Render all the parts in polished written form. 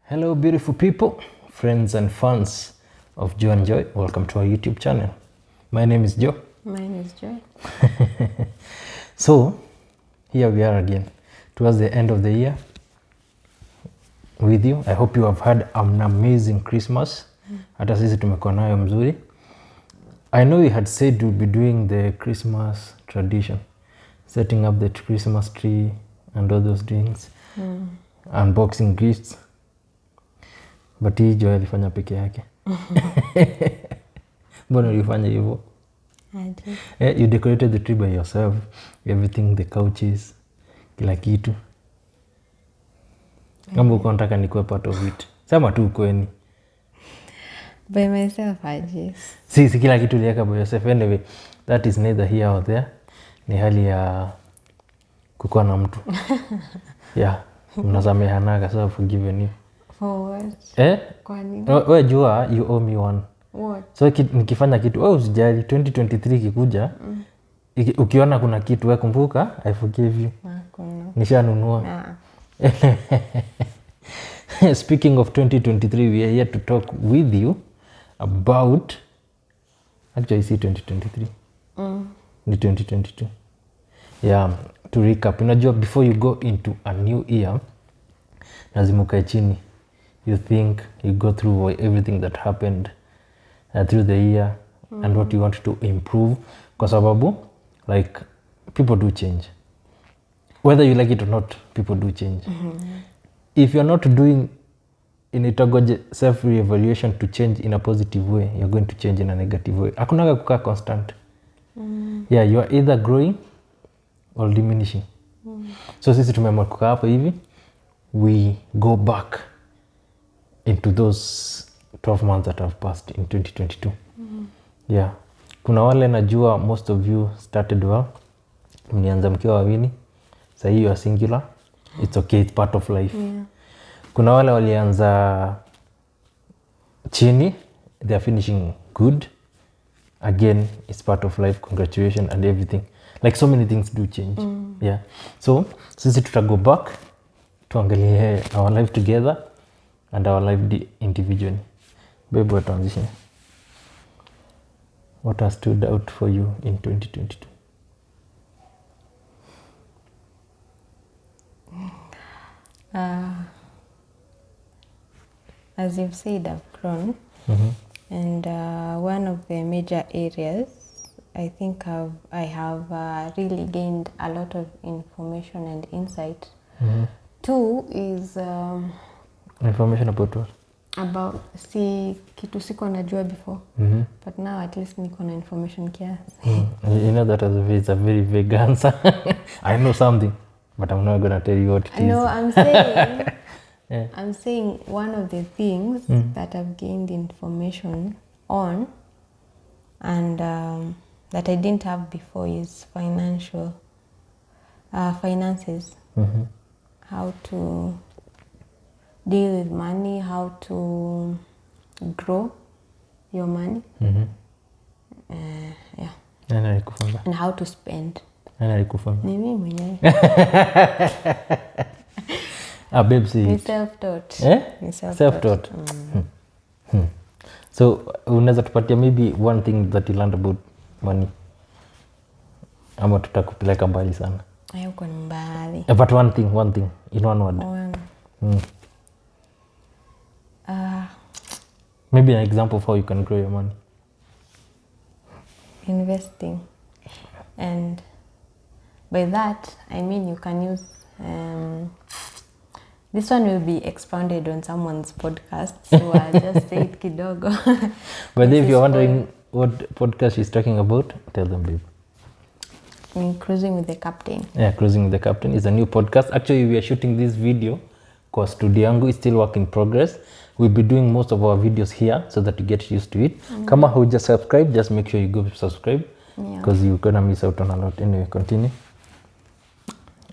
Hello beautiful people, friends and fans of Joe and Joy. Welcome to our YouTube channel. My name is Joe. Mine is Joy. So, here we are again, towards the end of the year with you. I hope you have had an amazing Christmas. Hata sisi tumekuwa nayo mzuri. I know we had said we'll be doing the Christmas tradition, setting up the Christmas tree and all those things, unboxing gifts. But hii Joy alifanya peke yake. Mbona ulifanya hivyo? I did. You decorated the tree by yourself, everything, the couches, kila kitu. Kama uko nataka nikuwe part of it. Sema tu kweni. By myself, I just. Si kila kitu uliweka by yourself. Anyway, that is neither here or there. Ni hali ya kukuwa na mtu. Yeah, mnasamehanaga, so I've forgiven you. For what? Kwa nini? Wewe jua, you owe me one. What? So nikifanya kitu, wewe usijali, 2023 kikuja, ukiona kuna kitu, wewe kumbuka, I forgive you. Hakuna. Nishanunua. Speaking of 2023, we are here to talk with you about, actually see 2023. Ni 2022. Yeah, to recap. Unajua, before you go into a new year, lazima ukae chini. You think, you go through everything that happened through the year and what you want to improve. Kwa sababu, like, people do change. Whether you like it or not, people do change. If you're not doing initagoje self-evaluation to change in a positive way, you're going to change in a negative way. Hakunaga kukaa constant. Yeah, you are either growing or diminishing. So sisi tumeamua kukaa hapo hivi, we go back into those 12 months that have passed in 2022. Yeah. Kuna wale najua most of you started well. Mlianza mkiwa wawili. Sasa hiyo ya singular. It's okay, it's part of life. Yeah. Kuna wale walianza chini. They are finishing good. Again, it's part of life. Congratulations and everything. Like so many things do change. Yeah. So, sisi tuta go back. Tuangalie our life together and our life individually. Babe, what transition? What has stood out for you in 2022? As you've said, I've grown. And one of the major areas, I think I have really gained a lot of information and insight. Two is Information about what? about kitu siko najua before. But now at least niko na information kiasi. You know that is a very vague answer. I know something, but I'm not gonna tell you what it is. No, I'm saying I'm saying one of the things that I've gained information on and that I didn't have before is finances. How to deal with money, how to grow your money. Yeah. Nani alikufunza? And how to spend. Nani alikufunza? Ni mimi mwenyewe. Babe, see. Ni self-taught. Ni Self-taught. So, unaweza tupatia maybe one thing that you learned about money? Ama tutakupeleka mbali sana? Hayuko mbali. But one thing, in one word. Maybe an example of how you can grow your money. Investing. And by that, I mean you can use... this one will be expounded on someone's podcast, so I'll just say it kidogo. But if you're wondering what podcast she's talking about, tell them, babe. Cruising with the Captain. Yeah, Cruising with the Captain is a new podcast. Actually, we are shooting this video because studio yangu is still work in progress. We'll be doing most of our videos here so that you get used to it. Kama who just subscribe, just make sure you go subscribe because you're gonna miss out on a lot. Anyway, continue.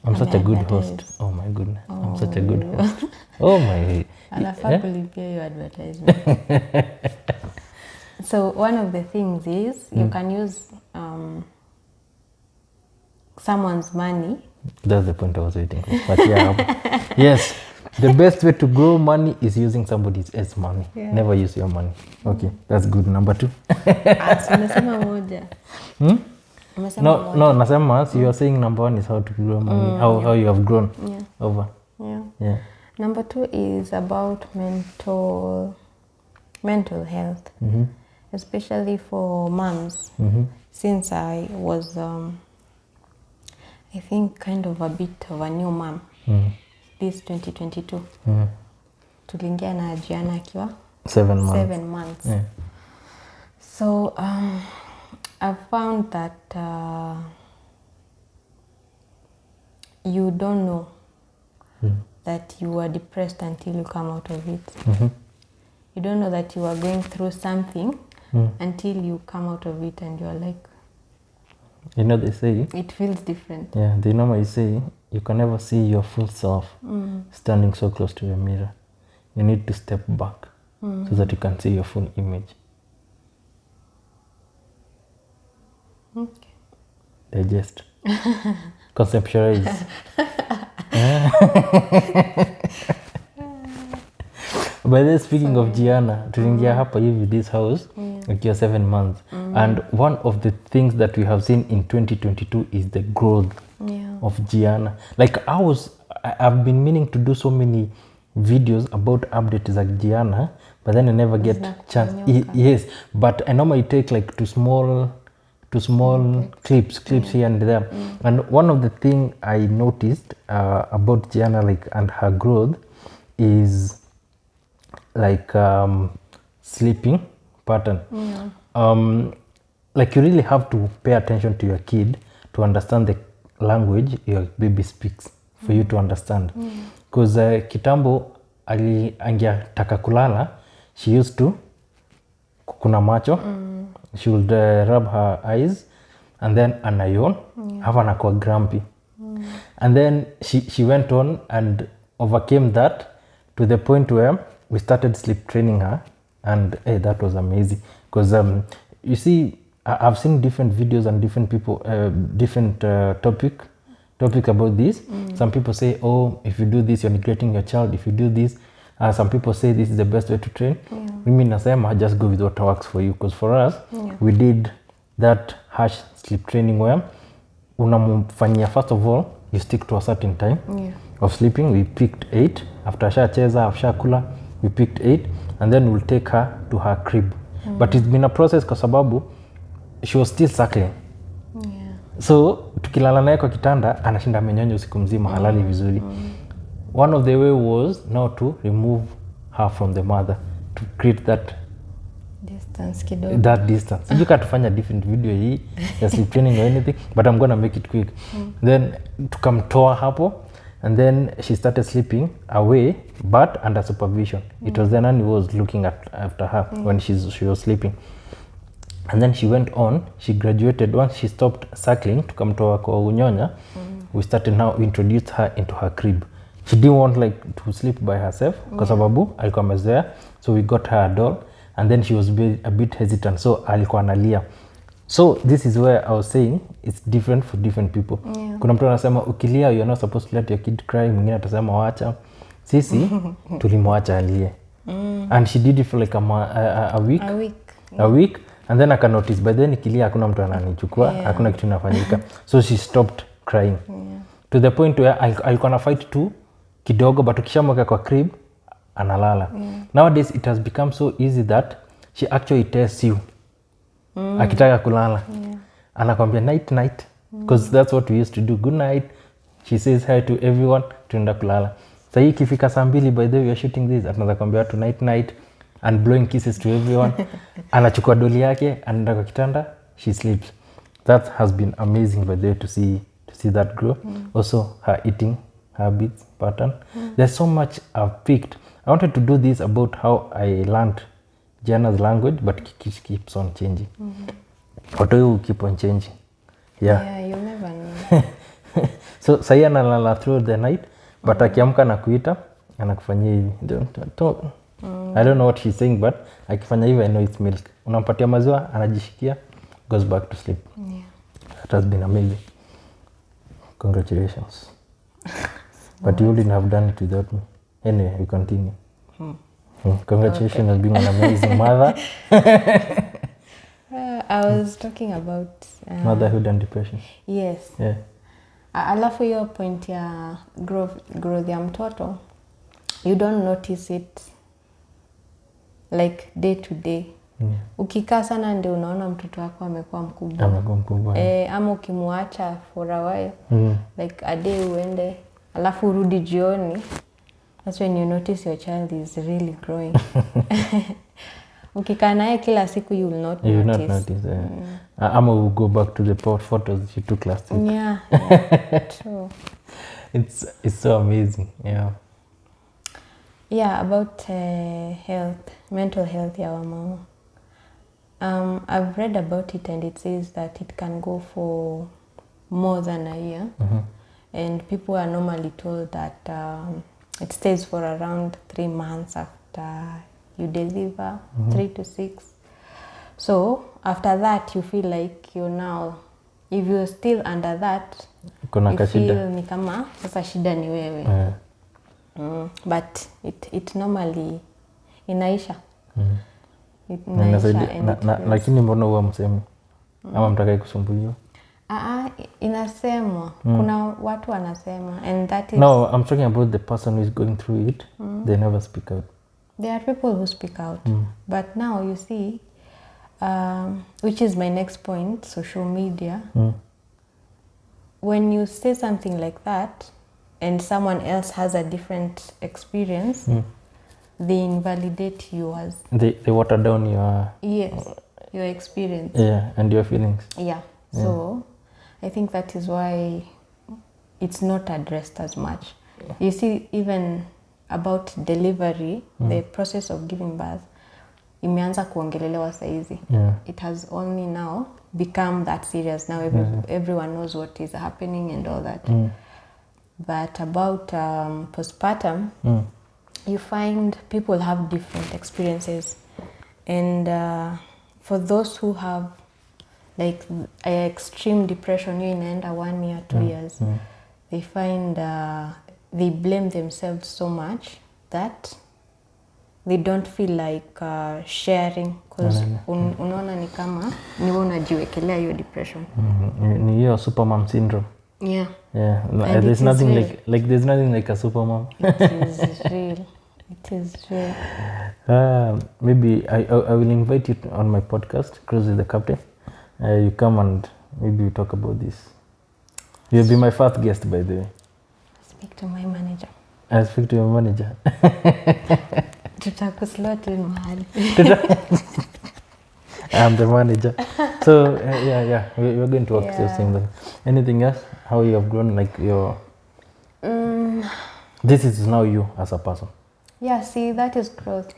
I'm such a good host. Oh my goodness. I'm such a good host. Oh my. Anafaa kulipia your advertisement. So one of the things is you can use someone's money. That's the point I was waiting for. But yeah, yes. The best way to grow money is using somebody else's money. Yeah. Never use your money. Okay, that's good. Number 2. Umesema moja. Umesema moja. No, nasema, so you are saying number 1 is how to grow money, how you have grown over. Yeah. Number 2 is about mental health, especially for moms. Since I was, I think, kind of a bit of a new mom. This 2022. Tuliingia na Gianna akiwa 7 months. 7 months. Yeah. So I've found that you don't know that you are depressed until you come out of it. You don't know that you are going through something until you come out of it and you are like, you know, they say, it feels different. yeah, they normally say you can never see your full self standing so close to a mirror. You need to step back so that you can see your full image. Okay. Digest. Conceptualize. By the way, speaking of Gianna, tuliingia hapa hivi this house akiwa 7 months. And one of the things that we have seen in 2022 is the growth of Gianna. Like I've been meaning to do so many videos about updates like Gianna, but then I never get chance. Yes, but I normally take like two small clips here and there. And one of the thing I noticed about Gianna, like, and her growth is like sleeping pattern. Like you really have to pay attention to your kid to understand the language your baby speaks for you to understand. Because kitambo angetaka kulala, she used to kuna macho, she would rub her eyes and then anayon, have anakuwa grumpy. And then she went on and overcame that to the point where we started sleep training her, and that was amazing. Because you see, I've seen different videos and different people, different topic about this. Some people say, oh, if you do this, you're neglecting your child. If you do this, some people say this is the best way to train. Mimi nasema just go with what works for you. Because for us, we did that harsh sleep training where unamfanyia, first of all, you stick to a certain time of sleeping. We picked 8. After ashacheza, ashakula, we picked 8. And then we'll take her to her crib. But it's been a process kwa sababu she was still suckling. So tukilala naye kwa kitanda anashinda amenyonya usiku mzima, halali vizuri. One of the way was now to remove her from the mother, to create that distance kidogo. That distance. You can't find a different video hii ya sleep training or anything, but I'm gonna make it quick. Then tukamtoa hapo, and then she started sleeping away but under supervision. It was the nanny who was looking after her when she was sleeping. And then she went on, she graduated. Once she stopped suckling, tukamtoa kwa unyonya, we started now introduced her into her crib. She didn't want like to sleep by herself kwa sababu alikuwa amezoea, so we got her a doll, and then she was a bit hesitant, so alikuwa analia. So this is where I was saying it's different for different people. Kuna mtu anasema ukilia you're not supposed to let your kid cry, mwingine atasema waacha. Sisi tulimwacha alie. And she did it for like a week. And then aka notice by then ikilia hakuna mtu ananichukua, hakuna kitu inafanyika. So she stopped crying. To the point where alikuwa na fight tu kidogo, but ukishamweka kwa crib analala. Nowadays it has become so easy that she actually tells you akitaka kulala. Anakwambia night, because that's what we used to do. Good night. She says hi to everyone, tunaenda kulala. Sasa hii ikifika saa 2, by the way we are shooting this, anaanza kwambia watu night and blowing kisses to everyone. Anachukua doli yake, anaenda kwa kitanda, she sleeps. That has been amazing by the way to see that grow. Also her eating habits pattern. There's so much I've picked. I wanted to do this about how I learned Gianna's language, but it keeps on changing. What do you keep on changing? Yeah, you never know. So sahi analala through the night, but akiamka na kuita anakufanyia hivi. I don't know what she's saying, but akifanya hivi I know it's milk. Unampatia maziwa, anajishikia, goes back to sleep. That has been amazing. Congratulations. But you wouldn't have done it without me. Anyway, we continue. Congratulations on being an amazing mother. I was talking about Motherhood and depression. yes. Yeah. Alafu hiyo point ya growth ya mtoto, you don't notice it like day to day. Ukikaa sana ndio unaona mtoto wako amekuwa mkubwa. Amekuwa mkubwa. Ama ukimuacha for a while, like a day uende, alafu urudi jioni, that's when you notice your child is really growing. Ukikaa naye kila siku you will not You notice. will not notice. Ama we'll go back to the photos you took last week. Yeah, true. It's so amazing. Yeah. Yeah, about mental health ya wamama. I've read about it and it says that it can go for more than a year. And people are normally told that it stays for around 3 months after you deliver, 3 to 6. So after that you feel like you're now, if you're still under that, you feel ni kama sasa shida ni wewe. But it normally inaisha. Lakini mbona huwa msemi? Ama mtakai kusumbuliwa? Inasemwa. Kuna watu wanasema, and that is... No, I'm talking about the person who is going through it. They never speak out. There are people who speak out. But now you see, which is my next point, social media. When you say something like that, and someone else has a different experience, they invalidate yours. They water down your... Yes, your experience. Yeah, and your feelings. Yeah. So I think that is why it's not addressed as much. You see, even about delivery, the process of giving birth, imeanza kuongelelewa saizi. It has only now become that serious. Now everyone knows what is happening and all that. But about postpartum, you find people have different experiences. And for those who have like extreme depression, you inaenda 1 year, 2 years, they find they blame themselves so much that they don't feel like sharing, because unaona ni kama ni wewe unajiwekelea hiyo depression. Ni hiyo supermom syndrome. Yeah. Yeah. There's nothing there's nothing like a supermom. It is real. It is real. Maybe I will invite you on my podcast, Cruise with the Captain. You come and maybe we talk about this. You'll be my first guest, by the way. Speak to my manager. I speak to your manager. Tutakuslot in mahali. I'm the manager. So we're going to work the same thing. Anything else? How you have grown, like your... This is now you as a person. Yeah, see, that is growth.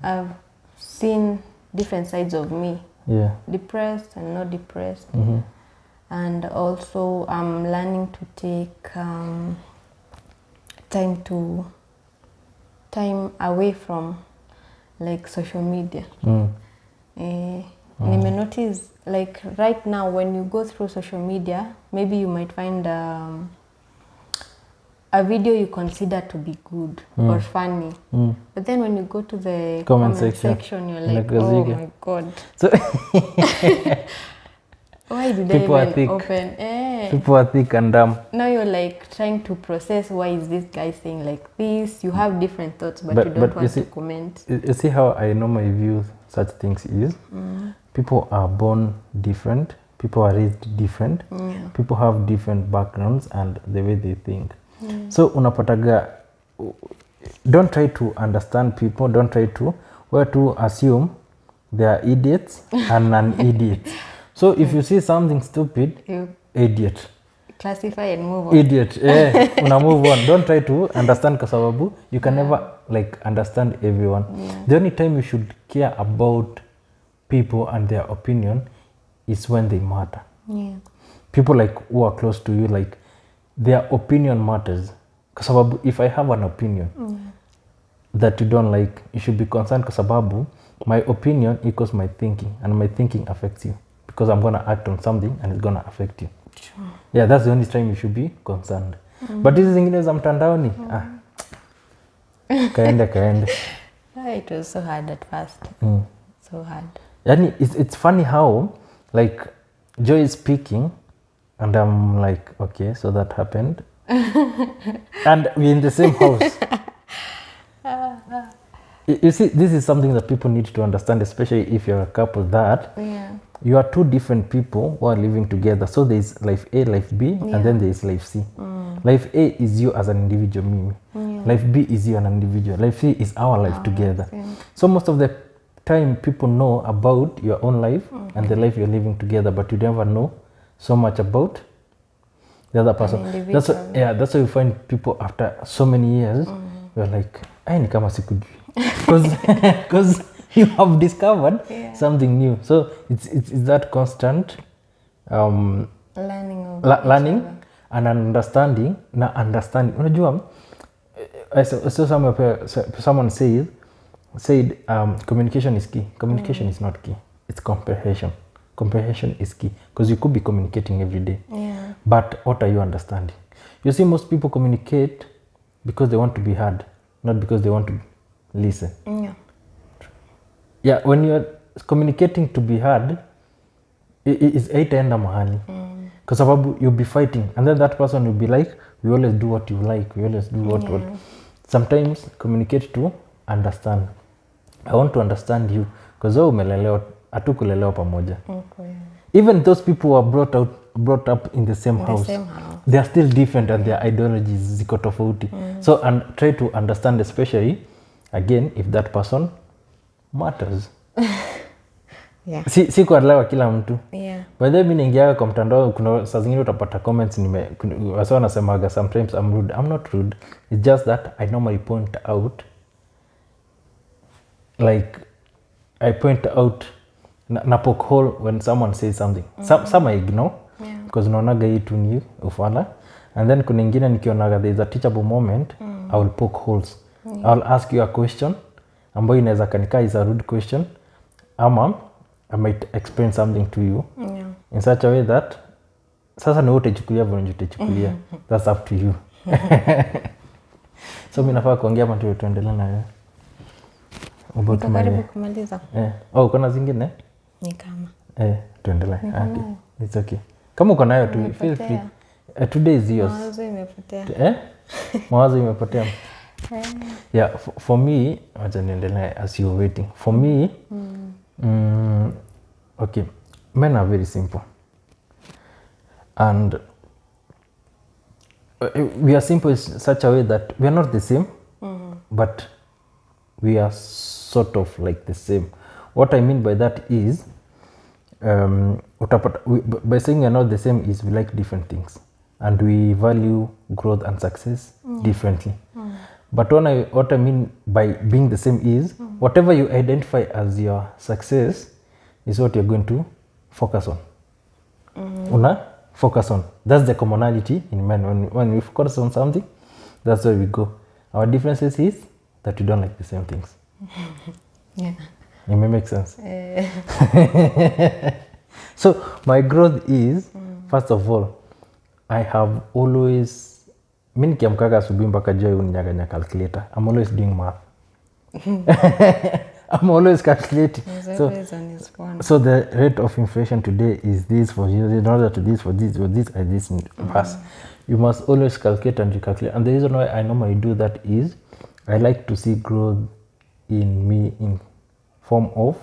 I've seen different sides of me. Yeah. Depressed and not depressed. And also I'm learning to take time away from like social media. Nime notice like right now when you go through social media, maybe you might find a video you consider to be good or funny, but then when you go to the comment section you're like, oh my god. So why did people I even open? People are thick and dumb. Now you're like trying to process, why is this guy saying like this? You have different thoughts, but you don't want to comment. You see how I normally view such things is, people are born different, people are raised different, people have different backgrounds and the way they think. So unapataga, don't try to understand people, don't try to assume they are idiots and non-idiots. So if you see something stupid, idiot. Classify and move on. Idiot. Una move on. Don't try to understand kwa sababu you can never like understand everyone. The only time you should care about people and their opinion is when they matter. People like who are close to you, like their opinion matters. Kwa sababu if I have an opinion that you don't like, you should be concerned kwa sababu my opinion equals my thinking and my thinking affects you. Because I'm going to act on something and it's going to affect you. Sure. Yeah, that's the only time you should be concerned. But hizi zingine za mtandaoni, kaende. It was so hard at first. So hard. Yani it's funny how like Joy is speaking and I'm like, okay, so that happened. And we're in the same house. You see, this is something that people need to understand, especially if you're a couple, that you are two different people who are living together. So there's life A, life B, and then there's life C. Life A is you as an individual, Mimi. Life B is you as an individual. Life C is our life together. So most of the time people know about your own life and the life you're living together, but you never know so much about the other person. That's why you find people after so many years, you're like, ai ni kama sikujui. Because you have discovered something new. So it's that constant learning and understanding. Unajua, I saw someone said communication is key. Communication is not key. It's comprehension. Comprehension is key because you could be communicating every day. But what are you understanding? You see, most people communicate because they want to be heard, not because they want to listen. When you're communicating to be heard, it's itaenda mahali kwa sababu you'll be fighting and then that person will be like, we always do what you like, we always do what sometimes communicate to understand. I want to understand you because wewe umelelewa, hatukulelewa pamoja. Even those people who are brought up in the same house, they are still different and their ideologies ziko tofauti. So and try to understand, especially again if that person matters. Si kuelewa kila mtu. By the way, mimi naingia kwa mtandao, kuna saa zingine utapata comments wasa wanasemaga sometimes I'm rude. I'm not rude. It's just that I normally point out, like I point out na poke hole when someone says something. Some I ignore because naonaga hii tu ni ufala, and then kuna ingine nikionaga there is a teachable moment, I will poke holes. I will ask you a question ambayo inaweza kanika is a rude question, ama I might explain something to you in such a way that sasa ni wote chukulia vile utachukulia. That's up to you. So mimi nafaa kuongea ama tuendelee na wewe? Karibu kumaliza. Kuna zingine? Ni kama. Tuendelee. Okay. It's okay. Kama uko nayo tu feel free. Today is yours. Mawazo imepotea. Mawazo imepotea. For me, acha niendelee as you're waiting. For me, okay, men are very simple. And we are simple in such a way that we are not the same, but we are sort of like the same. What I mean by that is, by saying we are not the same is we like different things and we value growth and success differently. But what I mean by being the same is, whatever you identify as your success is what you're going to focus on. Focus on. That's the commonality in men. When we focus on something, that's where we go. Our differences is that we don't like the same things. It may make sense. So my growth is, first of all, I have always, mimi nikiamkaga asubuhi mpaka Joy uninyaganya calculator. I'm always doing math. I'm always calculating. So the rate of inflation today is this for you, in order to this for this, and this pass. You must always calculate and recalculate. And the reason why I normally do that is I like to see growth in me in form of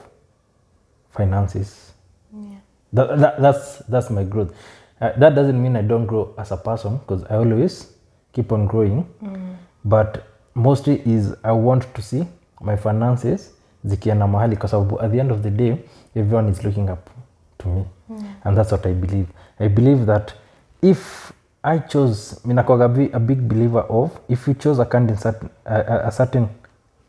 finances. That's my growth. That doesn't mean I don't grow as a person, because I always keep on growing. But mostly is I want to see my finances zikienda mahali, kwa sababu at the end of the day everyone is looking up to me. And that's what I believe. I believe that if I chose, minakuwaga a big believer of, if you chose a certain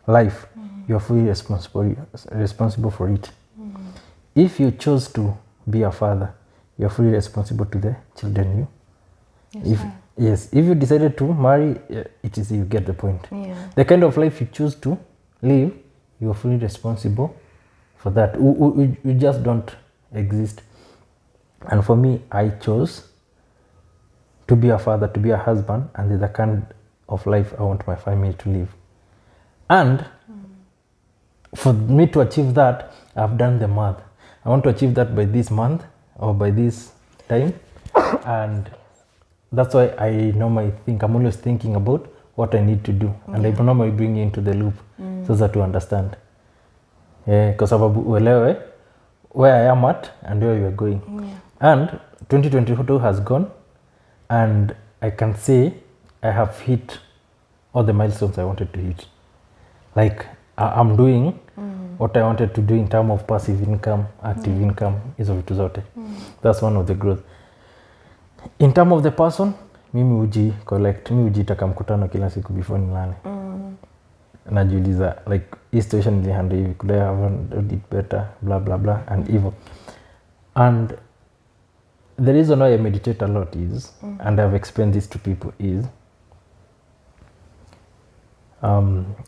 life, you're fully responsible for it. If you chose to be a father, you're fully responsible to the children if you decided to marry, it is, you get the point. The kind of life you choose to live, you're fully responsible for that. You just don't exist. And for me, I chose to be a father, to be a husband, and the kind of life I want my family to live. And for me to achieve that, I've done the math. I want to achieve that by this month or by this time. And that's why I normally think, I'm always thinking about what I need to do. And I normally bring you into the loop so that you understand. Kwa sababu uelewe where I am at and where you are going. And 2022 has gone, and I can say I have hit all the milestones I wanted to hit. Like I'm doing what I wanted to do in terms of passive income, active income, hizo vitu zote. That's one of the growth. In terms of the person, mimi hujitaka mkutano kila siku before nilale. Najiuliza like hii situation nilihandle hivi, could I have done it better, blah blah blah and evil. And the reason why I meditate a lot is, and I've explained this to people, is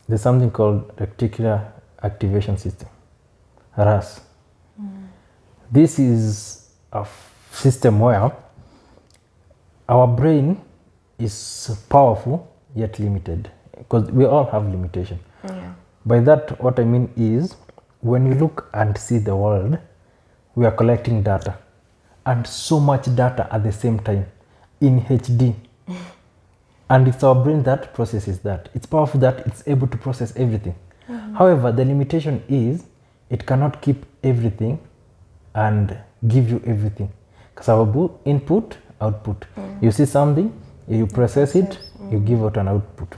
there's something called reticular activation system, RAS. This is a system where our brain is powerful yet limited, because we all have limitation. By that, what I mean is, when we look and see the world, we are collecting data, and so much data at the same time in HD. And it's our brain that processes that. It's powerful that it's able to process everything. However, the limitation is it cannot keep everything and give you everything. Kasababu, input, output. You see something, you process it, you give out an output.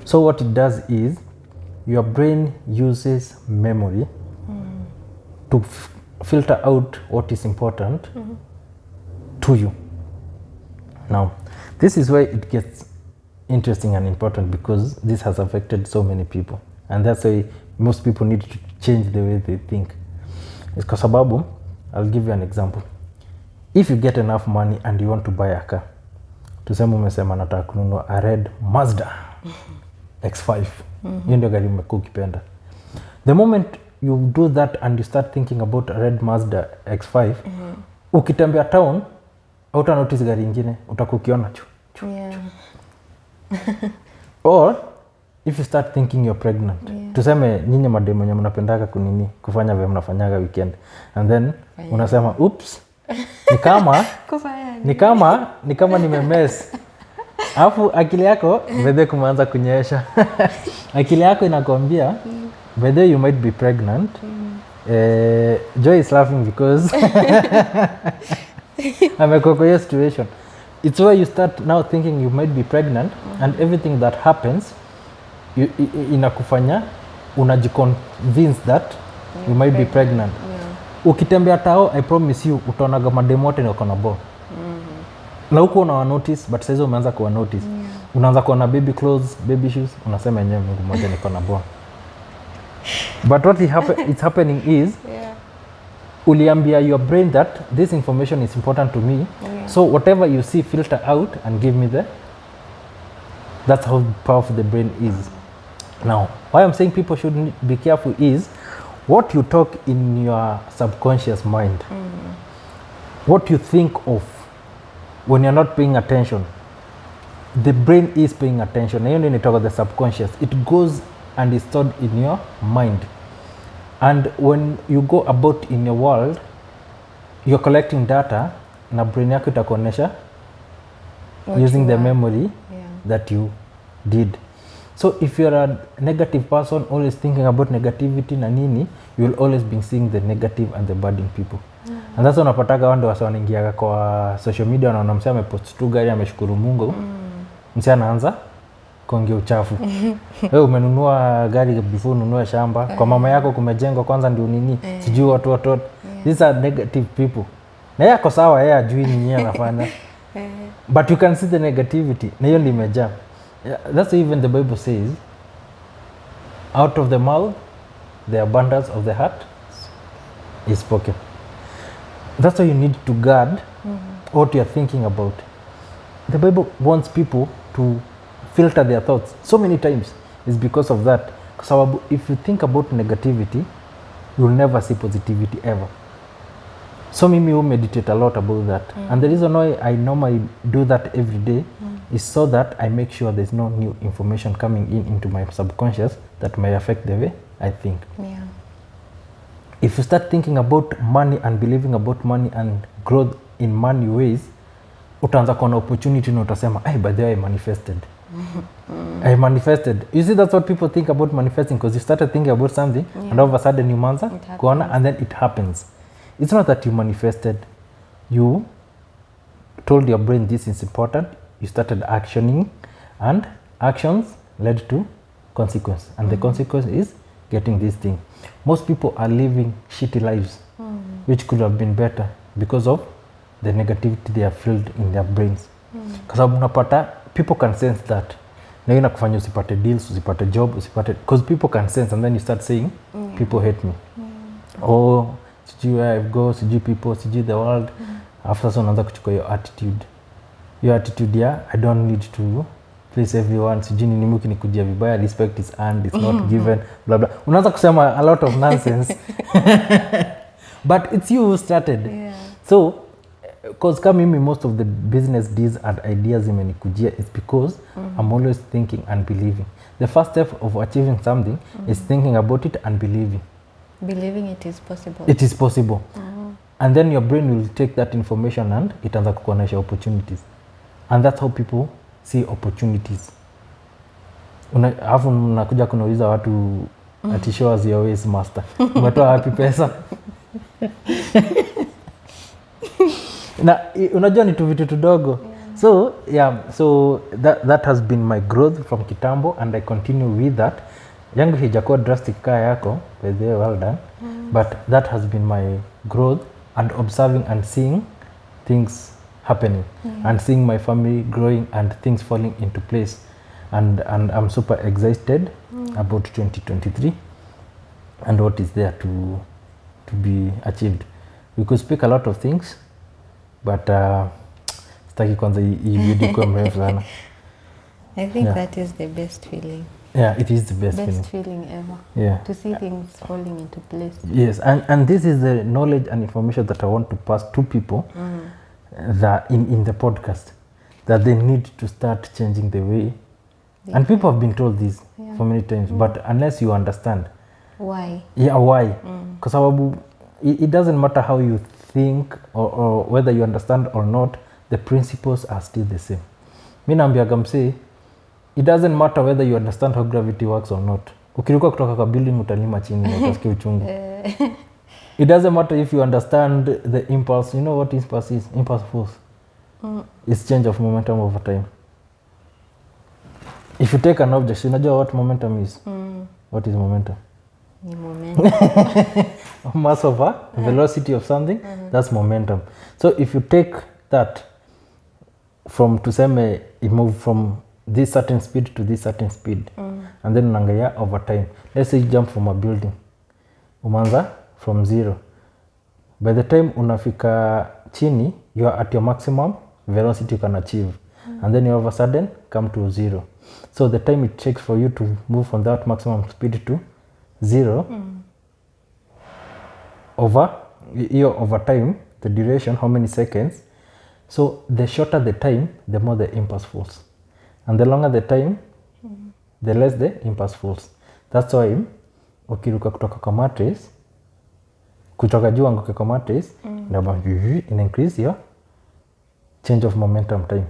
So what it does is, your brain uses memory to filter out what is important to you. Now, this is where it gets interesting and important, because this has affected so many people. And that's why most people need to change the way they think. It's kwa sababu, I'll give you an example. If you get enough money and you want to buy a car, tuseme umesema nataka kununua a red Mazda X5. Hiyo ndio gari umekuwa ukipenda. The moment you do that and you start thinking about a red Mazda X5, ukitembea town, hauta notice gari ingine, utakukiona chu. Or if you start thinking you're pregnant, tuseme nyinyi mademo nye mnapendaka kunini kufanya vile mnafanyaga weekend, and then unasema oops, ni kama nimemess. Alafu akili yako bedhe kumeanza kunyesha. Akili yako inakwambia bedhe you might be pregnant. Joy is laughing because amekuwa kwa hiyo situation. It's where you start now thinking you might be pregnant, and everything that happens inakufanya unajiconvince that you might be pregnant. Ukitembea tao, I promise you utaonaga mademo wote ni kona bo. Na huko una notice, but sasa umeanza kuwa notice. Unaanza kuona baby clothes, baby shoes, unasema yenyewe Mungu mmoja niko na bo. But what it's happening is, uliambia your brain that this information is important to me. So whatever you see, filter out and give me that's how powerful the brain is. Now, why I'm saying people should be careful is, what you talk in your subconscious mind, what you think of when you're not paying attention, the brain is paying attention. And you talk about the subconscious, it goes and is stored in your mind. And when you go about in your world, you're collecting data, na brain yako itakuonesha using the memory that you did. So if you're a negative person, always thinking about negativity na nini, you will always be seeing the negative and the bad in people. And that's unapataga wando wasa wanaingia kwa social media, wanaona msee amepost tu gari ameshukuru Mungu, msee anaanza kuongea uchafu. Wewe umenunua gari before ununue shamba, kwa mama yako kumejengwa kwanza ndio nini, sijui watu. These are negative people. Na yako sawa, yeye ajui nini anafanya. But you can see the negativity. Na hiyo ndio imejaa. That's why even the Bible says, out of the mouth, the abundance of the heart is spoken. That's why you need to guard what you're thinking about. The Bible wants people to filter their thoughts so many times. Is because of that. Because if you think about negativity, you'll never see positivity ever. So mimi will meditate a lot about that. And the reason why I normally do that every day is so that I make sure there's no new information coming into my subconscious that may affect the way I think. Yeah. If you start thinking about money and believing about money and growth in money ways, utaanza kuona opportunity na utasema, hey, by the way, I manifested. I manifested. You see, that's what people think about manifesting, because you started thinking about something and all of a sudden you manza kuona and then it happens. It's not that you manifested. You told your brain this is important. You started actioning, and actions led to consequence. And the consequence is getting this thing. Most people are living shitty lives, which could have been better because of the negativity they have filled in their brains. Kwa sababu unapata, people can sense that. Na hiyo inakufanya usipate deals, usipate job, usipate, because people can sense, and then you start saying, people hate me. Oh, sijui where I go, sijui people, sijui the world. After sasa unaanza kuchukua your attitude. Your attitude, yeah, I don't need to please everyone, sijui nini mimi ukinikujia vibaya, respect is earned, it's not given, blah blah. Unaanza kusema a lot of nonsense. But it's you who started. Yeah. So, because kama mimi, most of the business deals and ideas imenikujia is because I'm always thinking and believing. The first step of achieving something is thinking about it and believing. Believing it is possible. It is possible. And then your brain will take that information and itaanza kukuonesha opportunities. And that's how people see opportunities. Alafu nakuja kunauliza watu ati show us your ways master. Umetoa wapi pesa? Na unajua ni tu vitu tudogo. So yeah, so that has been my growth from kitambo, and I continue with that. Yangu hijakuwa drastic kaa yako, by the way, well done. But that has been my growth, and observing and seeing things happening, and seeing my family growing and things falling into place. And I'm super excited about 2023 and what is there to be achieved. We could speak a lot of things, but sitaki kwanza hii video kwa mrefu sana. I think that is the best feeling. Yeah, it is the best feeling ever. Yeah. To see things falling into place. Yes, and this is the knowledge and information that I want to pass to people that in the podcast, that they need to start changing the way. And people have been told this for many times, but unless you understand why. Yeah, why? Kwa sababu it doesn't matter how you think or whether you understand or not, the principles are still the same. Mi naambiaga msee, it doesn't matter whether you understand how gravity works or not. Ukiruka kutoka kwa building utalima chini na utasikia uchungu. It doesn't matter if you understand the impulse. You know what impulse is? Impulse force. It's change of momentum over time. If you take an object, unajua what momentum is? What is momentum? Ni momentum. Mass over velocity of something, that's momentum. So if you take that from, tuseme, it move from this certain speed to this certain speed, and then unaangalia over time. Let's say you jump from a building. Umanza from 0. By the time unafika chini, you are at your maximum velocity you can achieve. And then you all of a sudden come to 0. So the time it takes for you to move from that maximum speed to 0 over time, the duration, how many seconds. So the shorter the time, the more the impulse falls. And the longer the time, the less the impulse falls. That's why ukiruka kutoka kwa mattress, kutoka juu anguke kwa mattress, ina increase your change of momentum time.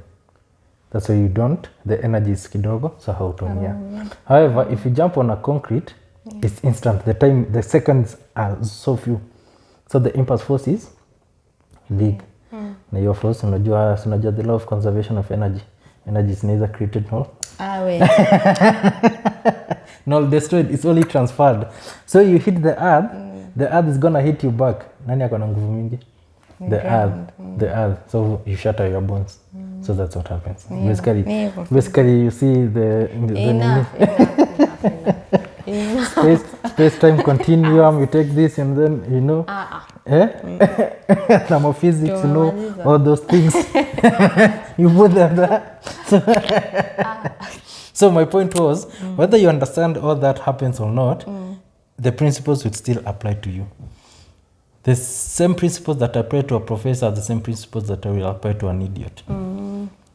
That's why you don't, the energy is kidogo, so hautumia. However, if you jump on a concrete, it's instant. The time, the seconds are so few. So the impulse force is big. Na hiyo force, unajua the law of conservation of energy. Energy is neither created nor nor destroyed. It's only transferred. So you hit the earth is gonna hit you back. Nani akona nguvu mingi? The earth. So you shatter your bones. So that's what happens. Basically you see the space time continuum. You take this and then thermophysics, all those things. You put them there. So my point was, whether you understand all that happens or not, the principles would still apply to you. The same principles that apply to a professor are the same principles that will apply to an idiot.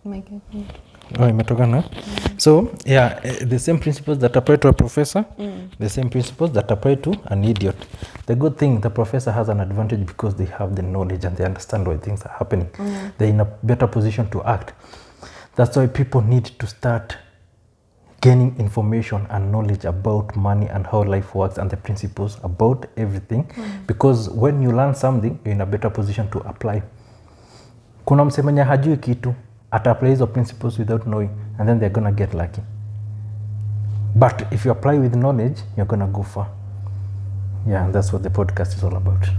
My goodness. Oh, imetokana. So, yeah, the same principles that apply to a professor, the same principles that apply to an idiot. The good thing, the professor has an advantage because they have the knowledge and they understand why things are happening. They're in a better position to act. That's why people need to start gaining information and knowledge about money and how life works and the principles about everything. Because when you learn something, you're in a better position to apply. Kuna msemenya hajui kitu, ata-apply hizo principles without knowing, and then they're gonna get lucky. But if you apply with knowledge, you're gonna go far. Yeah, and that's what the podcast is all about.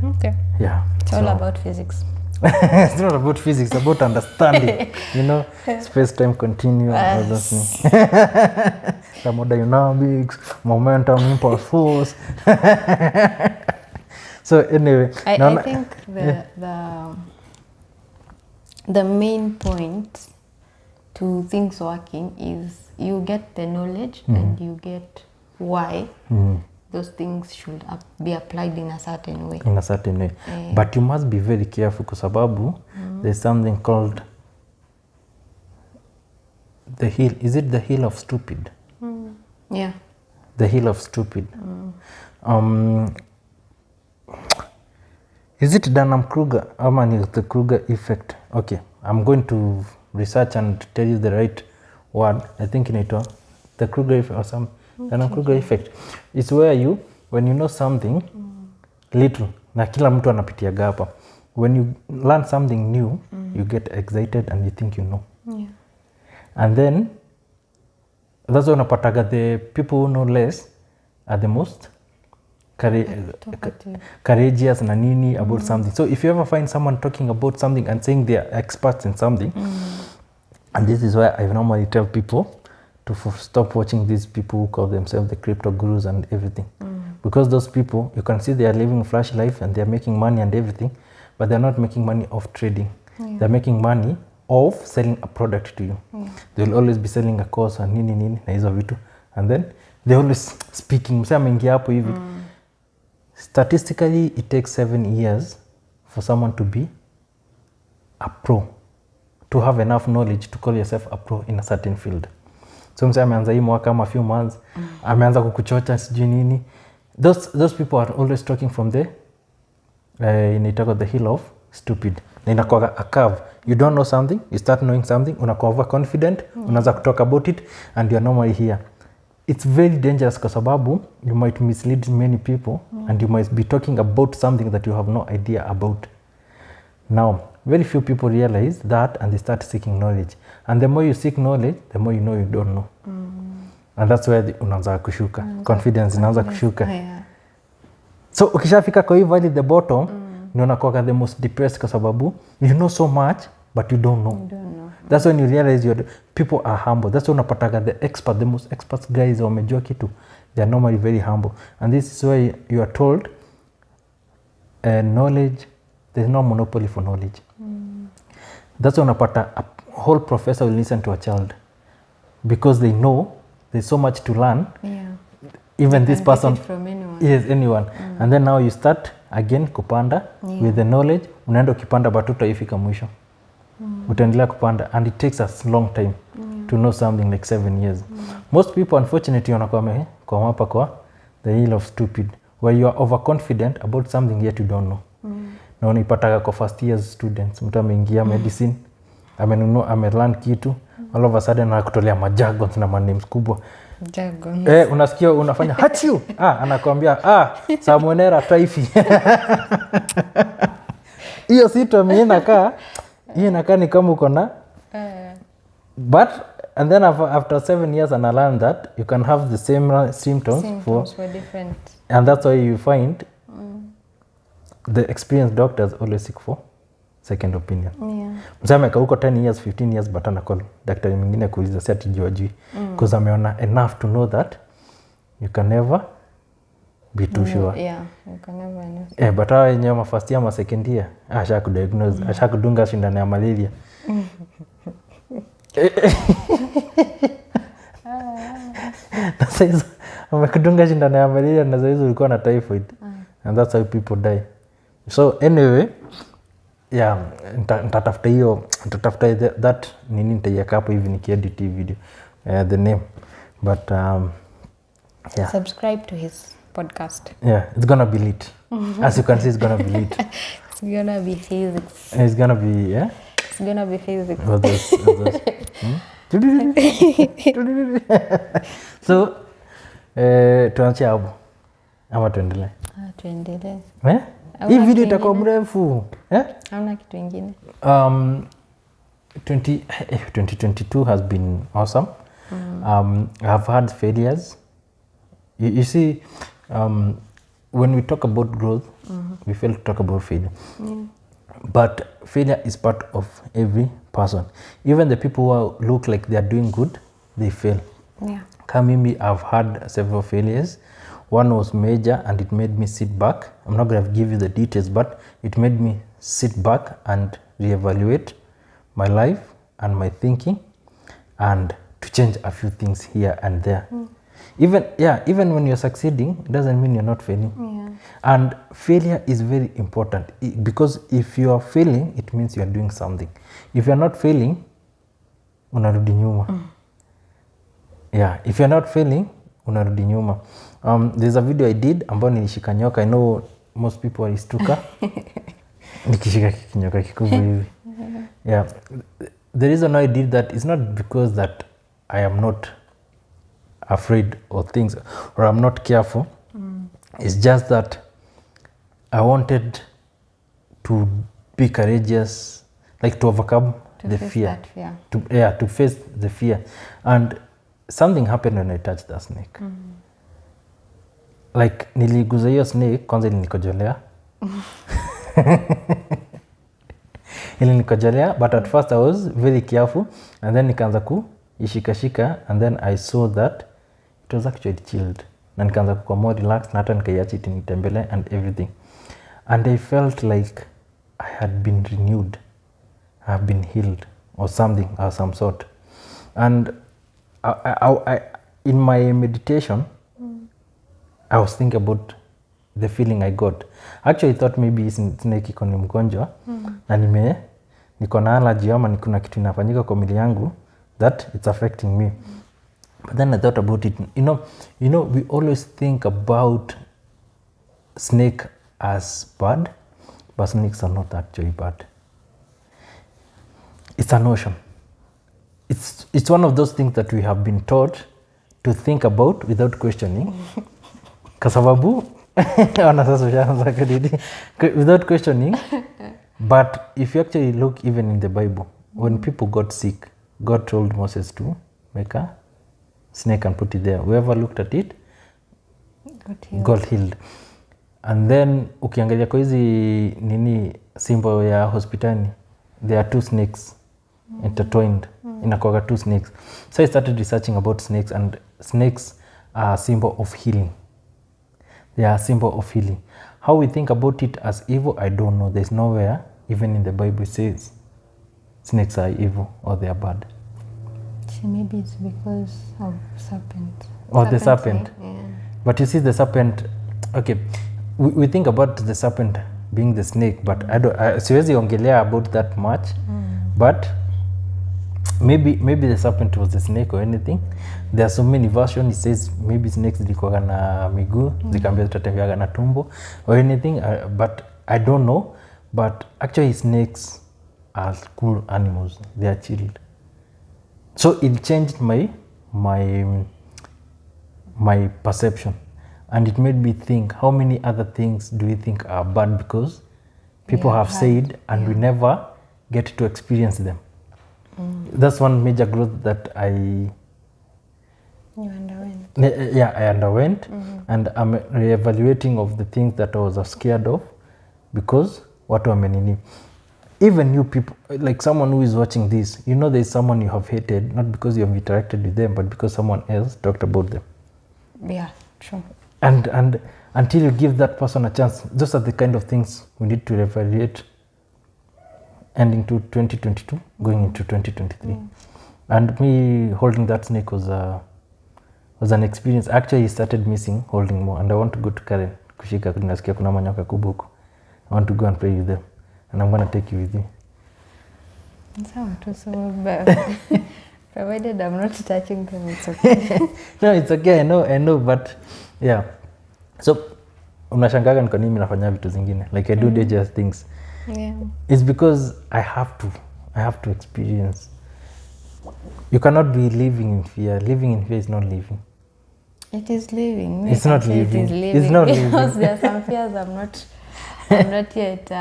Okay. Yeah. It's all about physics. It's not about physics, it's about understanding. You know, space-time continuum, all those things. Thermodynamics, momentum, impulse, force. So anyway, I think the main point to things working is you get the knowledge and you get why those things should be applied in a certain way. In a certain way. But you must be very careful kwa sababu there's something called the hill. Is it the hill of stupid? Yeah. The hill of stupid. Is it Dunning-Kruger? Ama ni the Kruger effect? Okay, I'm going to research and tell you the right word. I think inaitwa the Kruger effect or some Dunning-Kruger effect. It's where you, when you know something little, na kila mtu anapitiaga hapa. When you learn something new, you get excited and you think you know. Yeah. And then that's why unapataga the people who know less are the most courageous na nini about something. So if you ever find someone talking about something and saying they are experts in something, and this is why I normally tell people to stop watching these people who call themselves the crypto gurus and everything. Because those people, you can see they are living a flash life and they are making money and everything, but they're not making money off trading. They're making money off selling a product to you. They'll always be selling a course and nini na hizo vitu. And then they always speaking. Msema mengi hapo hivi. Statistically, it takes 7 years for someone to be a pro, to have enough knowledge to call yourself a pro in a certain field. So msema ameanza hii mwaka ama few months, ameanza kukuchocha sijui nini. Those people are always talking from the inaitwa the hill of stupid. Na inakuwa a curve. You don't know something, you start knowing something, unakuwa overconfident, unaanza talk about it, and you're normally here. It's very dangerous kwa sababu you might mislead many people and you might be talking about something that you have no idea about. Now, very few people realize that and they start seeking knowledge. And the more you seek knowledge, the more you know you don't know. And that's where unaanza kushuka. Confidence inaanza kushuka. So ukishafika kwa hii valley the bottom, ni unakuwa the most depressed kwa sababu you know so much but you don't know. That's when you realize people are humble. That's when unapataga the most expert guys wamejua kitu. They are normally very humble. And this is why you are told knowledge, there's no monopoly for knowledge. That's when unapata a whole professor will listen to a child because they know there's so much to learn. Even this person from anyone. Yes, anyone. And then now you start again kupanda with the knowledge. Unaenda ukipanda but utaifika mwisho. Utaendelea kupanda and it takes us long time to know something like 7 years. Most people unfortunately wanakuwa kwa hapa kwa the hill of stupid where you are overconfident about something yet you don't know. Na unipataga kwa first years students, mtu ameingia medicine, amenunua, amelearn kitu, all of a sudden anakutolea majagons na names kubwa. Jargon. Unasikia unafanya hachiu. Anakuambia salmonella typhi. Hiyo symptom inakaa ni kama uko na but and then after 7 years and I learned that you can have the same symptoms for different. And that's why you find the experienced doctors always seek for second opinion. Msema huko 10 years 15 years but anacall daktari mwingine kuuliza si atijua juu because ameona enough to know that you can never be too sure. You can never know. But hawa wenyewe ma first year ma second year ashakudiagnose, ashakudunga shindano ya malaria. Sasa amekudunga shindano ya malaria na sasa ulikuwa na typhoid. and that's how people die. So anyway, yeah, nitatafuta that nini nitaiweka hapo hivi nikiedit hii video, the name, but yeah, Subscribe to his podcast. yeah, it's gonna be lit. As you can see, it's gonna be lit. It's gonna be physics. It's gonna be, yeah, It's gonna be physics. or those. So tuanzie hapo ama tuendelee? Tuendelee. Hii video itakuwa mrefu. Hamna kitu ingine. 2022 has been awesome. I've had failures. You see, when we talk about growth, we fail to talk about failure. But failure is part of every person. Even the people who look like they are doing good, they fail. Yeah. Mimi, I've had several failures. One was major and it made me sit back. I'm not going to give you the details, but it made me sit back and reevaluate my life and my thinking and to change a few things here and there. Even when you're succeeding, it doesn't mean you're not failing. Yeah. And failure is very important because if you are failing, it means you are doing something. If you're not failing, unarudi nyuma. Yeah, if you're not failing, unarudi nyuma. There's a video I did ambayo nilishika nyoka. I know most people walistuka. Nikishika kinyoka kikubwa hivi. Yeah. The reason why I did that is not because that I am not afraid of things or I'm not careful. It's just that I wanted to be courageous, like to overcome the fear. To face the fear. And something happened when I touched the snake. Like niliguza hiyo snake, kwanza ilinikojolea. Ilinikojolea, but at first I was very careful and then nikaanza kuishikashika and then I saw that it was actually chilled. Na nikaanza kuwa more relaxed na hata nikaiacha itinitembele and everything. And I felt like I had been renewed. I have been healed or something or some sort. And I in my meditation, I was thinking about the feeling I got. Actually, I thought maybe snake iko ni mgonjwa na niko na allergy ama kuna kitu inafanyika kwa mwili yangu that it's affecting me. But then I thought about it. You know, we always think about snake as bad, but snakes are not actually bad. It's an ocean. It's one of those things that we have been taught to think about without questioning. Kasababu, without questioning. But if you actually look even in the Bible, when people got sick, God told Moses to make a snake and put it there. Whoever looked at it got healed. And then ukiangalia kwa hizi nini symbol ya hospitali, there are two snakes intertwined. Inakuwa two snakes. So I started researching about snakes, and snakes are a symbol of healing. They are a symbol of healing. How we think about it as evil, I don't know. There's nowhere, even in the Bible, says snakes are evil or they are bad. So maybe it's because of serpent. Or the serpent. Yeah. But you see the serpent, okay, we think about the serpent being the snake, but siwezi ongelea about that much. But maybe the serpent was the snake or anything. There are so many versions. It says maybe snakes zilikuwa na miguu, zikaambia zitatembeaga na tumbo or anything, but I don't know. But actually snakes are cool animals. They are chilled. So it changed my perception, and it made me think, how many other things do we think are bad because people have said and we never get to experience them. That's one major growth that I underwent. I underwent, and I'm reevaluating of the things that I was scared of because watu wamenini. Even you people, like someone who is watching this, you know there's someone you have hated, not because you have interacted with them, but because someone else talked about them. Yeah, true. And until you give that person a chance, those are the kind of things we need to reevaluate ending to 2022, going into 2023. And me holding that snake was an experience. Actually, I started missing holding more, and I want to go to Karen kushika nasikia kuna manyoka kubwa huko. I want to go and play with them and I'm gonna take you with me. So provided I'm not touching them, it's okay. No, it's okay. I know, but yeah. So unashangaga ni kwa nini nafanya vitu zingine, like I do dangerous things. Yeah. It's because I have to experience. You cannot be living in fear. Living in fear is not living. It is living. It's not living. It is living. It's not because living. there are some fears I'm not yet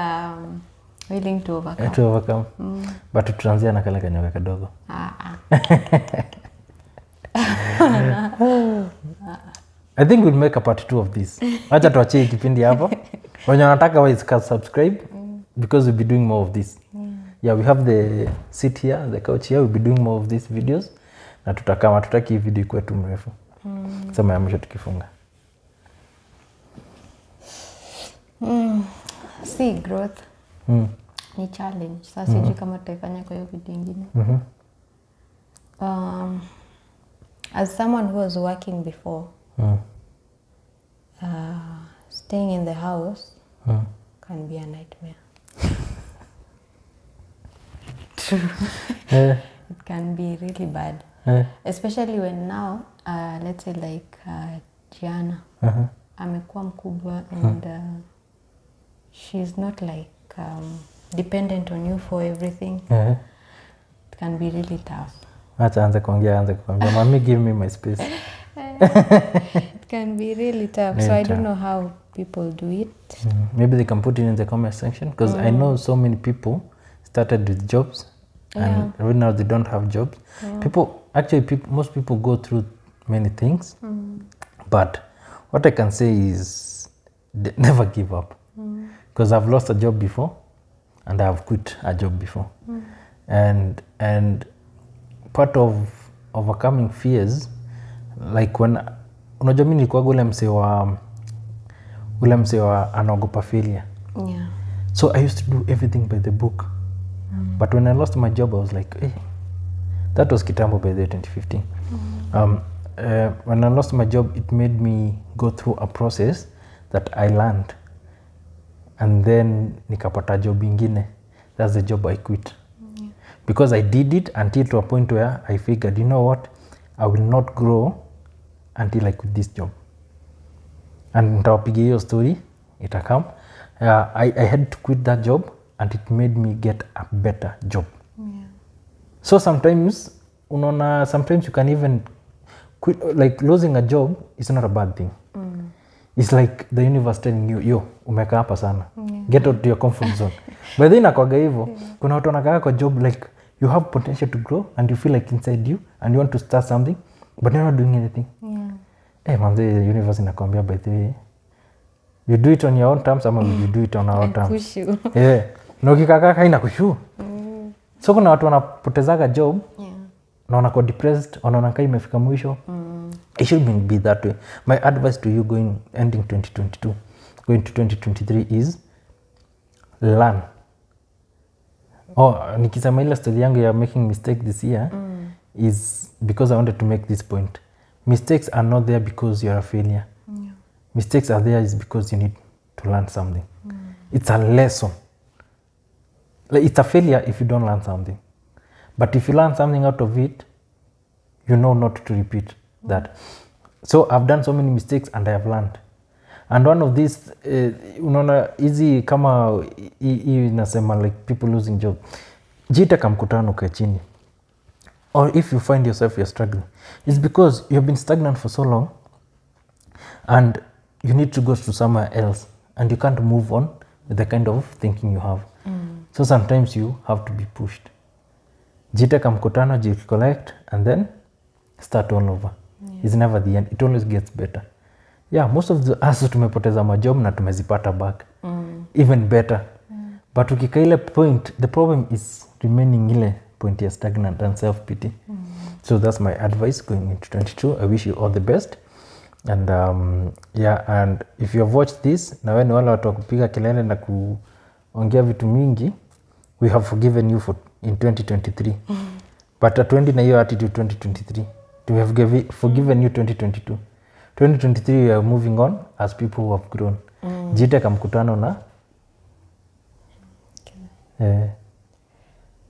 willing to overcome. To overcome. But tutaanzia na kale kanyoka kadogo. I think we'll make a part 2 of this. Acha tuachie kipindi hapo. Wenye wanataka wa subscribe because we'll be doing more of this. Yeah, we have the seat here, the couch here. We'll be doing more of these videos. Na tutaki video ikuwe tu mrefu. Sema ya mwisho tukifunga. See growth. Ni challenge. Sasa sijui kama tutaifanya kwa hiyo video nyingine. As someone who was working before, staying in the house can be a nightmare. True. It can be really bad. Especially when now, let's say like Gianna, amekuwa mkubwa and she's not like dependent on you for everything. It can be really tough. Acha anze kuongea. Mommy, give me my space. It can be really tough. So I don't know how people do it. Maybe they can put it in the comment section because I know so many people started with jobs and right now they don't have jobs. Most people go through many things, but what I can say is never give up, because I've lost a job before and I've quit a job before, and part of overcoming fears, like when unajua mimi nilikuwa ule mse wa anaogopa failure. Yeah. So I used to do everything by the book. But when I lost my job, I was like, hey, that was kitambo by the 2015. When I lost my job, it made me go through a process that I learned. And then nikapata job ingine. That's the job I quit. Because I did it until to a point where I figured, you know what, I will not grow until I quit this job. And nitawapigia hiyo story, itakam. I had to quit that job and it made me get a better job. So sometimes you can even quit, like losing a job is not a bad thing. It's like the universe telling you, yo, umeka hapa sana. Get out to your comfort zone. But then nakwaga hivyo, kuna watu wanakaa kwa job like you have potential to grow and you feel like inside you and you want to start something but you're not doing anything. Manze, universe inakwambia by the way, you do it on your own terms ama you do it on our terms. Push you. Na ukikakaa haina kushu. So kuna watu wanapotezaga job na wanakuwa depressed, wanaona kama imefika mwisho. It shouldn't be that way. My advice to you ending 2022, going to 2023 is learn. Nikisema ile story yangu ya making mistake this year is because I wanted to make this point. Mistakes are not there because you're a failure. Mistakes are there is because you need to learn something. It's a lesson. Like, it's a failure if you don't learn something. But if you learn something out of it, you know not to repeat that. So I've done so many mistakes and I have learned. And one of these, unaona hizi kama hii nasema like people losing job. Jita kamkutano kwa chini. Or if you find yourself you're struggling, it's because you've been stagnant for so long and you need to go to somewhere else and you can't move on with the kind of thinking you have. So sometimes you have to be pushed. Jita kamkutano, collect and then start all over. It's never the end. It always gets better. Most of us tumepoteza majob na tumezipata back. Even better. But ukika ile point, the problem is remaining ile point ya stagnant and self-pity. So that's my advice going into 2022. I wish you all the best. And and if you have watched this, na wewe ni wale watu wa kupiga kelele na kuongea vitu mingi, we have forgiven you in 2023. But atuendi na hiyo attitude 2023. We have forgiven you 2022. 2023 we are moving on as people who have grown. Jite kamkutano na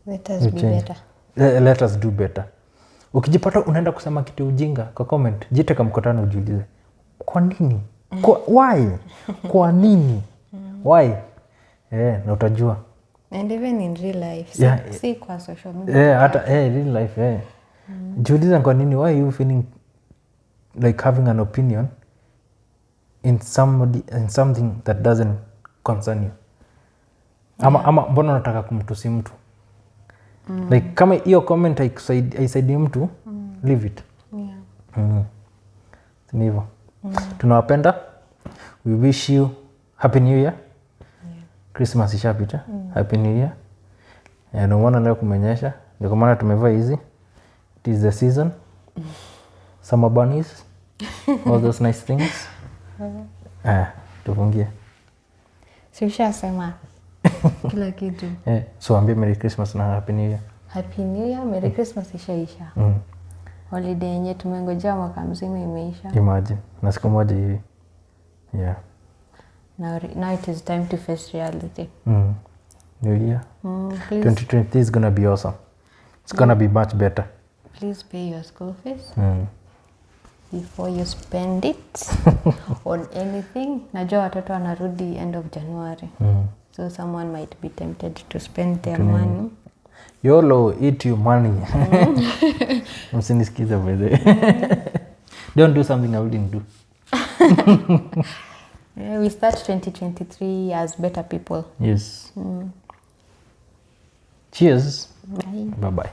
Let us be better. Let us do better. Ukijipata unaenda kusema kitu ujinga kwa comment, jite kamkutano ujiulize. Kwa nini? Why? Kwa nini? Why? Na utajua. And even in real life. Si kwa social media. Hata real life. Jiulize kwa nini, why are you feeling like having an opinion in something that doesn't concern you? Ama mbona unataka kumtusi mtu? Like kama hiyo comment haisaidii mtu, leave it. Ni hivyo. Tunawapenda. We wish you happy new year. Christmas ishapita. Happy new year. Ndio maana leo kumenyesha. Ndio kwa maana tumevaa hizi. It is the season. Summer bunnies. All those nice things. Tufungie. Si ushasema kila kitu. So ambie Merry Christmas na Happy New Year. Happy New Year, Merry Christmas ishaisha. Holiday yenye tumengojea mwaka mzima imeisha. Imagine. Na siku moja hivi. Yeah. Now it is time to face reality. New year. 2023 is going to be awesome. It's going to be much better. Please pay your school fees before you spend it on anything. Najua watoto wanarudi end of January. So someone might be tempted to spend their money. YOLO, eat your money. Msinisikiza by the way. Don't do something I wouldn't do. We start 2023 as better people. Yes. Cheers. Bye. Bye-bye.